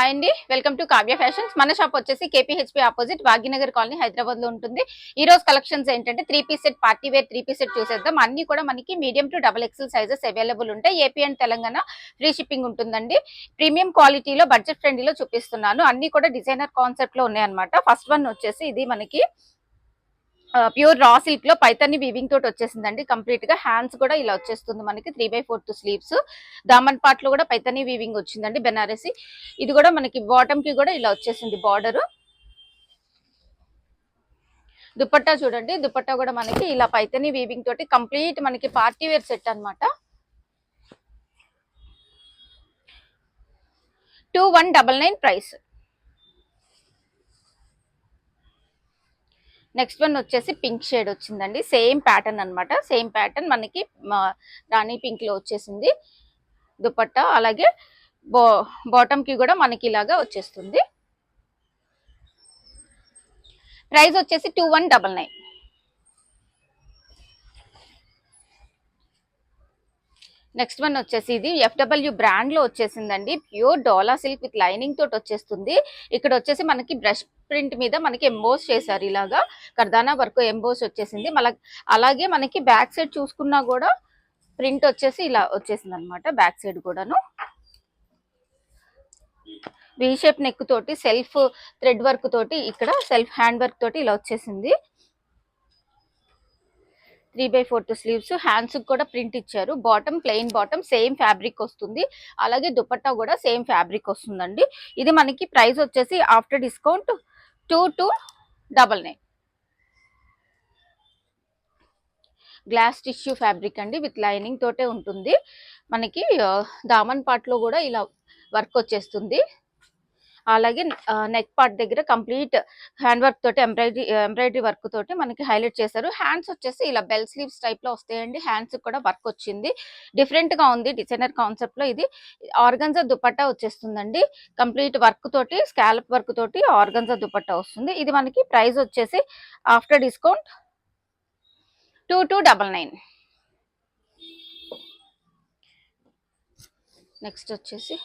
Hi అండి, welcome to Kavya fashions. మన shop వచ్చేసి KPHB opposite Bhagyanagar colony Hyderabad లో ఉంటుంది. ఈ రోజు కలెక్షన్స్ ఏంటంటే 3 piece set, party wear 3 piece set చూసేద్దాం. అన్ని కూడా మనకి medium to double XL sizes available ఉంటాయి. AP and Telangana free shipping ఉంటుందండి. ప్రీమియం క్వాలిటీలో బడ్జెట్ ఫ్రెండ్లీలో చూపిస్తున్నాను. అన్ని కూడా డిజైనర్ కాన్సెప్ట్ లో ఉన్నాయన్నమాట. ఫస్ట్ వన్ వచ్చేసి ఇది మనకి ప్యూర్ రా సిల్క్ లో పైతాని వీవింగ్ తోటి వచ్చేసిందండి. కంప్లీట్ గా హ్యాండ్స్ కూడా ఇలా వచ్చేస్తుంది మనకి 3/4 స్లీవ్స్. దామన్ పార్ట్ లో కూడా పైతాని వీవింగ్ వచ్చిందండి బెనారసి. ఇది కూడా మనకి బాటమ్ కి కూడా ఇలా వచ్చేసింది బార్డర్. దుపట్టా చూడండి, దుపట్టా కూడా మనకి ఇలా పైతాని వీవింగ్ తోటి కంప్లీట్ మనకి పార్టీ వేర్ సెట్ అనమాట. 2199 ప్రైస్. నెక్స్ట్ వన్ వచ్చేసి పింక్ షేడ్ వచ్చిందండి. సేమ్ ప్యాటర్న్ అనమాట. సేమ్ ప్యాటర్న్ మనకి రాణి పింక్ లో వచ్చేసింది దుపట్టా. అలాగే బాటమ్ కి కూడా మనకి ఇలాగా వచ్చేస్తుంది. ప్రైస్ వచ్చేసి 2199. నెక్స్ట్ వన్ వచ్చేసి ఇది FW బ్రాండ్ లో వచ్చేసిందండి. Pure dola silk with lining తోటి వచ్చేస్తుంది. ఇక్కడ వచ్చేసి మనకి బ్రష్ ప్రింట్ మీద మనకి ఎంబోస్ చేశారు. ఇలాగా కర్దానా వర్క్ ఎంబోస్ వచ్చేసింది. అలాగే మనకి బ్యాక్ సైడ్ చూసుకున్నా కూడా ప్రింట్ వచ్చేసి ఇలా వచ్చేసింది అనమాట. బ్యాక్ సైడ్ కూడాను వి షేప్ నెక్ తోటి సెల్ఫ్ థ్రెడ్ వర్క్ తోటి, ఇక్కడ సెల్ఫ్ హ్యాండ్ వర్క్ తోటి ఇలా వచ్చేసింది. 3/4 స్లీవ్స్. హ్యాండ్స్ కూడా ప్రింట్ ఇచ్చారు. Bottom plain bottom, same fabric వస్తుంది. అలాగే దుపట్టా కూడా సేమ్ ఫ్యాబ్రిక్ వస్తుందండి. ఇది మనకి ప్రైస్ వచ్చేసి after discount 2299. Glass tissue fabric అండి, విత్ లైనింగ్ తోటే ఉంటుంది. మనకి దామన్ పార్ట్ లో కూడా ఇలా వర్క్ వచ్చేస్తుంది. అలాగే నెక్ పార్ట్ దగ్గర కంప్లీట్ హ్యాండ్ వర్క్ తోటి ఎంబ్రాయిడరీ వర్క్ తోటి మనకి హైలైట్ చేశారు. హ్యాండ్స్ వచ్చేసి ఇలా బెల్ స్లీవ్స్ టైప్ లో వస్తాయండి. హ్యాండ్స్ కూడా వర్క్ వచ్చింది. డిఫరెంట్ గా ఉంది. డిజైనర్ కాన్సెప్ట్ లో ఇది ఆర్గన్జా దుపట్టా వచ్చేస్తుందండి. కంప్లీట్ వర్క్ తోటి, స్కాలప్ వర్క్ తోటి ఆర్గన్జా దుపట్టా వస్తుంది. ఇది మనకి ప్రైస్ వచ్చేసి ఆఫ్టర్ డిస్కౌంట్ 2299. నెక్స్ట్ వచ్చేసి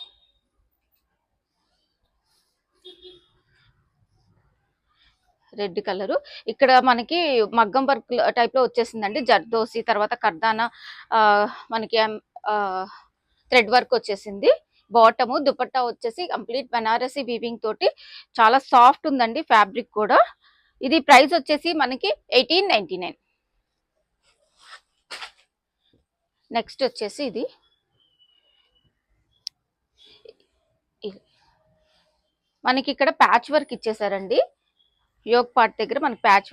రెడ్ కలరు. ఇక్కడ మనకి మగ్గం వర్క్ టైప్ లో వచ్చేసిందండి. జర్దోసి, తర్వాత కర్దానా మనకి థ్రెడ్ వర్క్ వచ్చేసింది. బాటము దుపట్టా వచ్చేసి కంప్లీట్ బనారసి వీవింగ్ తోటి చాలా సాఫ్ట్ ఉందండి ఫ్యాబ్రిక్ కూడా. ఇది ప్రైస్ వచ్చేసి మనకి 1899. నెక్స్ట్ వచ్చేసి ఇది మనకి ఇక్కడ ప్యాచ్ వర్క్ ఇచ్చేసారండి. యోక్ పార్ట్ దగ్గర మనకి ప్యాచ్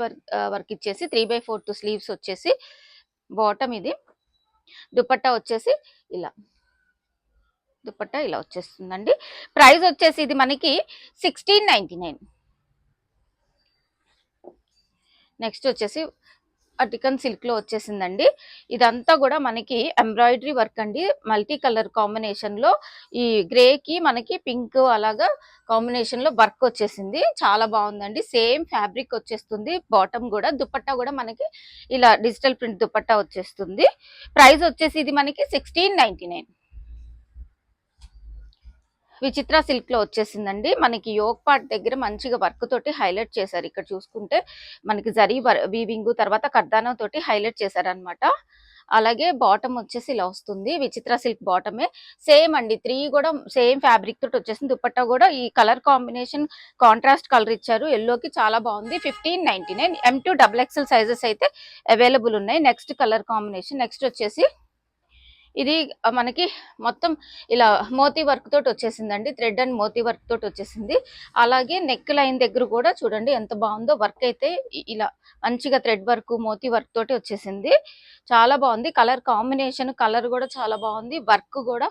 వర్క్ ఇచ్చేసి 3/4 స్లీవ్స్ వచ్చేసి బాటమ్. ఇది దుపట్టా వచ్చేసి ఇలా, దుపట్టా ఇలా వచ్చేస్తుందండి. ప్రైస్ వచ్చేసి ఇది మనకి 1699. నెక్స్ట్ వచ్చేసి అటికన్ సిల్క్ లో వచ్చేసిందండి. ఇదంతా కూడా మనకి ఎంబ్రాయిడరీ వర్క్ అండి. మల్టీ కలర్ కాంబినేషన్ లో ఈ గ్రే కి మనకి పింక్ అలాగా కాంబినేషన్ లో వర్క్ వచ్చేసింది. చాలా బాగుందండి. సేమ్ ఫ్యాబ్రిక్ వచ్చేస్తుంది. బాటమ్ కూడా, దుపట్టా కూడా మనకి ఇలా డిజిటల్ ప్రింట్ దుపట్టా వచ్చేస్తుంది. ప్రైస్ వచ్చేసి ఇది మనకి 1699. విచిత్ర సిల్క్ లో వచ్చేసిందండి. మనకి యోక్ పార్ట్ దగ్గర మంచిగా వర్క్ తోటి హైలైట్ చేశారు. ఇక్కడ చూసుకుంటే మనకి జరీ వీవింగ్, తర్వాత కర్దానా తోటి హైలైట్ చేశారు అనమాట. అలాగే బాటమ్ వచ్చేసి ఇలా వస్తుంది. విచిత్ర సిల్క్ బాటమే సేమ్ అండి. 3 కూడా సేమ్ ఫ్యాబ్రిక్ తోటి వచ్చేసింది. దుపట్టా కూడా ఈ కలర్ కాంబినేషన్ కాంట్రాస్ట్ కలర్ ఇచ్చారు. ఎల్లోకి చాలా బాగుంది. 1599. M2 XXL సైజెస్ అయితే అవైలబుల్ ఉన్నాయి. Next colour combination. నెక్స్ట్ వచ్చేసి ఇది మనకి మొత్తం ఇలా మోతీ వర్క్ తోటి వచ్చేసిందండి. థ్రెడ్ అండ్ మోతీ వర్క్ తోటి వచ్చేసింది. అలాగే నెక్ లైన్ దగ్గర కూడా చూడండి ఎంత బాగుందో. వర్క్ అయితే ఇలా మంచిగా థ్రెడ్ వర్క్, మోతీ వర్క్ తోటి వచ్చేసింది. చాలా బాగుంది. కలర్ కాంబినేషన్, కలర్ కూడా చాలా బాగుంది. వర్క్ కూడా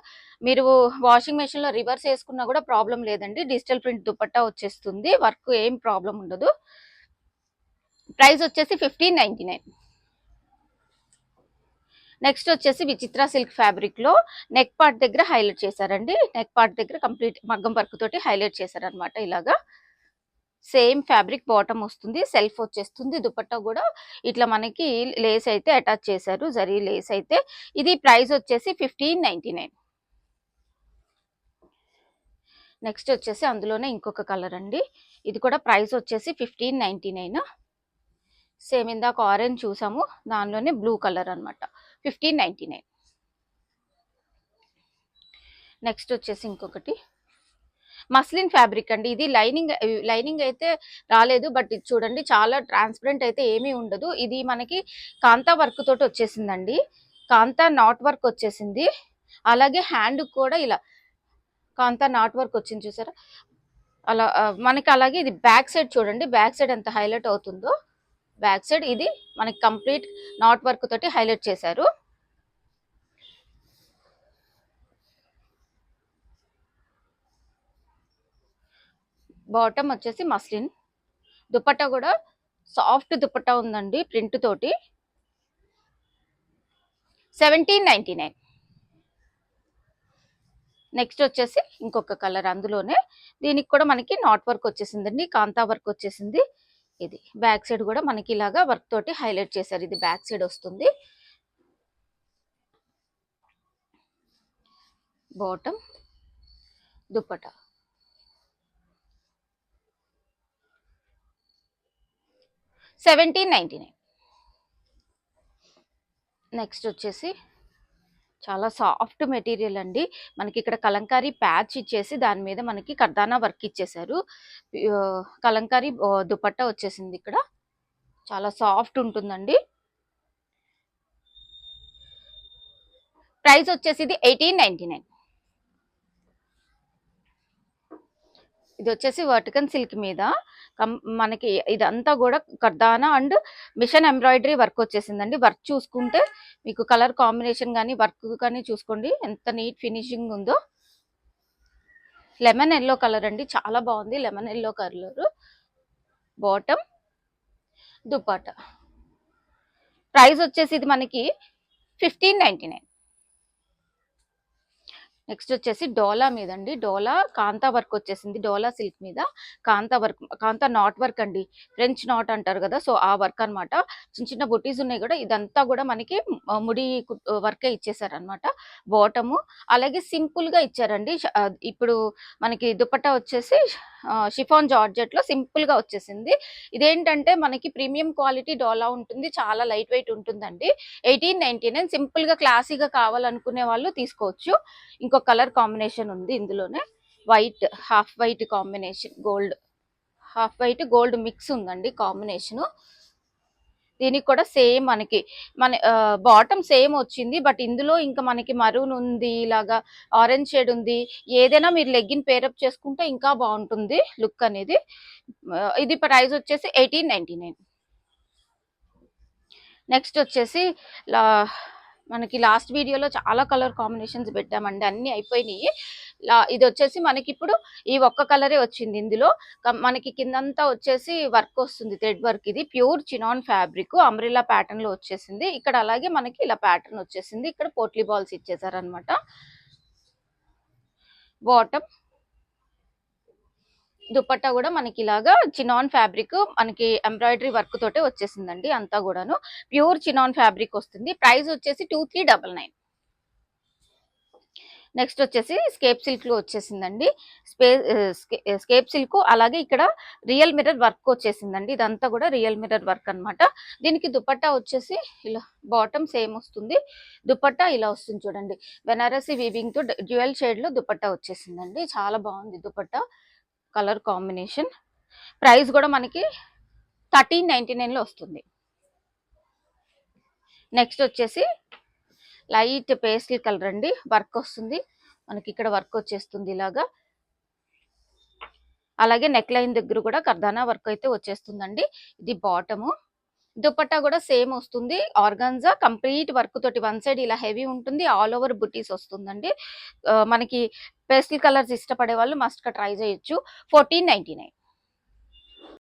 మీరు వాషింగ్ మెషిన్ లో రివర్స్ వేసుకున్నా కూడా ప్రాబ్లం లేదండి. డిజిటల్ ప్రింట్ దుపట్టా వచ్చేస్తుంది. వర్క్ ఏం ప్రాబ్లం ఉండదు. ప్రైస్ వచ్చేసి 1599. నెక్స్ట్ వచ్చేసి విచిత్ర సిల్క్ ఫ్యాబ్రిక్ లో నెక్ పార్ట్ దగ్గర హైలైట్ చేశారండి. నెక్ పార్ట్ దగ్గర కంప్లీట్ మగ్గం వర్క్ తోటి హైలైట్ చేశారనమాట. ఇలాగా సేమ్ ఫ్యాబ్రిక్ బాటమ్ వస్తుంది. సెల్ఫ్ వచ్చేస్తుంది. దుపట్టా కూడా ఇట్లా మనకి లేస్ అయితే అటాచ్ చేశారు, జరీ లేస్ అయితే. ఇది ప్రైస్ వచ్చేసి 1599. నెక్స్ట్ వచ్చేసి అందులోనే ఇంకొక కలర్ అండి. ఇది కూడా ప్రైస్ వచ్చేసి 1599. సేమ్ ఇందాక ఆరెంజ్ చూసాము, దానిలోనే బ్లూ కలర్ అనమాట, 1599. నెక్స్ట్ వచ్చేసి ఇంకొకటి మస్లిన్ ఫ్యాబ్రిక్ అండి. ఇది లైనింగ్ అయితే రాలేదు, బట్ ఇది చూడండి చాలా ట్రాన్స్పరెంట్ అయితే ఏమీ ఉండదు. ఇది మనకి కాంతా వర్క్ తోటి వచ్చేసిందండి, కాంతా నాట్ వర్క్ వచ్చేసింది. అలాగే హ్యాండ్ కూడా ఇలా కాంతా నాట్ వర్క్ వచ్చింది చూసారా అలా మనకి. అలాగే ఇది బ్యాక్ సైడ్ చూడండి, బ్యాక్ సైడ్ ఎంత హైలైట్ అవుతుందో. బ్యాక్ సైడ్ ఇది మనకి కంప్లీట్ నాట్ వర్క్ తోటి హైలైట్ చేశారు. బాటమ్ వచ్చేసి మస్లిన్, దుపట్టా కూడా సాఫ్ట్ దుపట్టా ఉందండి ప్రింట్ తోటి, 1799. నెక్స్ట్ వచ్చేసి ఇంకొక కలర్ అందులోనే, దీనికి కూడా మనకి నాట్ వర్క్ వచ్చేసిందండి, కాంతా వర్క్ వచ్చేసింది. ఇది బ్యాక్ సైడ్ కూడా మనకి ఇలాగా వర్క్ తోటి హైలైట్ చేశారు. ఇది బ్యాక్ సైడ్ వస్తుంది. బాటమ్, దుపట్టా 1799. నెక్స్ట్ వచ్చేసి చాలా సాఫ్ట్ మెటీరియల్ అండి. మనకి ఇక్కడ కలంకారీ ప్యాచ్ ఇచ్చేసి దాని మీద మనకి కర్దానా వర్క్ ఇచ్చేసారు. కలంకారీ దుపట్టా వచ్చేసింది. ఇక్కడ చాలా సాఫ్ట్ ఉంటుందండి. ప్రైస్ వచ్చేసి ఇది 1899. ఇది వచ్చేసి వర్టికన్ సిల్క్ మీద మనకి ఇదంతా కూడా కర్దానా అండ్ మిషన్ ఎంబ్రాయిడరీ వర్క్ వచ్చేసిందండి. వర్క్ చూసుకుంటే మీకు కలర్ కాంబినేషన్ కానీ వర్క్ కానీ చూసుకోండి ఎంత నీట్ ఫినిషింగ్ ఉందో. లెమన్ ఎల్లో కలర్ అండి, చాలా బాగుంది lemon yellow colour. Bottom, dupatta price వచ్చేసి ఇది మనకి 1599. నెక్స్ట్ వచ్చేసి డోలా మీద అండి, డోలా కాంతా వర్క్ వచ్చేసింది. డోలా సిల్క్ మీద కాంతా వర్క్, కాంతా నాట్ వర్క్ అండి, ఫ్రెంచ్ నాట్ అంటారు కదా, సో ఆ వర్క్ అనమాట. చిన్న చిన్న బుటీస్ ఉన్నాయి కూడా, ఇదంతా కూడా మనకి ముడి వర్కే ఇచ్చేసారనమాట. బాటము అలాగే సింపుల్ గా ఇచ్చారండి. ఇప్పుడు మనకి దుపట్టా వచ్చేసి షిఫాన్ జార్జెట్ లో సింపుల్ గా వచ్చేసింది. ఇదేంటంటే మనకి ప్రీమియం క్వాలిటీ డోలా ఉంటుంది, చాలా లైట్ వెయిట్ ఉంటుందండి. 1899. సింపుల్ గా క్లాసీగా కావాలనుకునే వాళ్ళు తీసుకోవచ్చు. ఇంకో కలర్ కాంబినేషన్ ఉంది ఇందులోనే, white, half white combination, gold, half white gold mix ఉందండి కాంబినేషను. దీనికి కూడా సేమ్ మనకి బాటమ్ సేమ్ వచ్చింది, బట్ ఇందులో ఇంకా మనకి మరూన్ ఉంది, ఇలాగా ఆరెంజ్ షేడ్ ఉంది. ఏదైనా మీరు లెగ్గిన్ పేరప్ చేసుకుంటే ఇంకా బాగుంటుంది లుక్ అనేది. ఇది ప్రైస్ వచ్చేసి 1899. నెక్స్ట్ వచ్చేసి మనకి లాస్ట్ వీడియోలో చాలా కలర్ కాంబినేషన్స్ పెట్టామండి, అన్ని అయిపోయినాయి. ఇది వచ్చేసి మనకి ఇప్పుడు ఈ ఒక్క కలరే వచ్చింది. ఇందులో మనకి కిందంతా వచ్చేసి వర్క్ వస్తుంది, థ్రెడ్ వర్క్. ఇది pure chinon fabric, umbrella pattern లో వచ్చేసింది. ఇక్కడ అలాగే మనకి ఇలా ప్యాటర్న్ వచ్చేసింది, ఇక్కడ పోట్లీ బాల్స్ ఇచ్చేసారనమాట. బాటమ్, దుపట్టా కూడా మనకి ఇలాగా చినాన్ ఫ్యాబ్రిక్, మనకి ఎంబ్రాయిడరీ వర్క్ తోటే వచ్చేసిందండి. అంతా కూడాను ప్యూర్ చినాన్ ఫ్యాబ్రిక్ వస్తుంది. ప్రైస్ వచ్చేసి 2399. నెక్స్ట్ వచ్చేసి స్కేప్ సిల్క్ లో వచ్చేసిందండి. స్కేప్ సిల్క్ అలాగే ఇక్కడ రియల్ మిర్రర్ వర్క్ వచ్చేసిందండి. ఇదంతా కూడా రియల్ మిర్రర్ వర్క్ అనమాట. దీనికి దుపట్టా వచ్చేసి ఇలా బాటమ్ సేమ్ వస్తుంది, దుపట్టా ఇలా వస్తుంది చూడండి. బెనారసి వీవింగ్ తో డ్యూయల్ షేడ్ లో దుపట్టా వచ్చేసిందండి. చాలా బాగుంది దుపట్టా కలర్ కాంబినేషన్. ప్రైస్ కూడా మనకి 1399 లో వస్తుంది. నెక్స్ట్ వచ్చేసి లైట్ పేస్టల్ కలర్ అండి, వర్క్ వస్తుంది మనకి, ఇక్కడ వర్క్ వచ్చేస్తుంది ఇలాగా. అలాగే నెక్ లైన్ దగ్గర కూడా కర్దానా వర్క్ అయితే వచ్చేస్తుందండి. ఇది బాటము, దుపట్టా కూడా సేమ్ వస్తుంది, ఆర్గాన్జా కంప్లీట్ వర్క్ తోటి. వన్ సైడ్ ఇలా హెవీ ఉంటుంది, ఆల్ ఓవర్ బుటీస్ వస్తుందండి. మనకి పేస్టల్ కలర్స్ ఇష్టపడే వాళ్ళు మస్ట్ గా ట్రై చేయొచ్చు. 1499.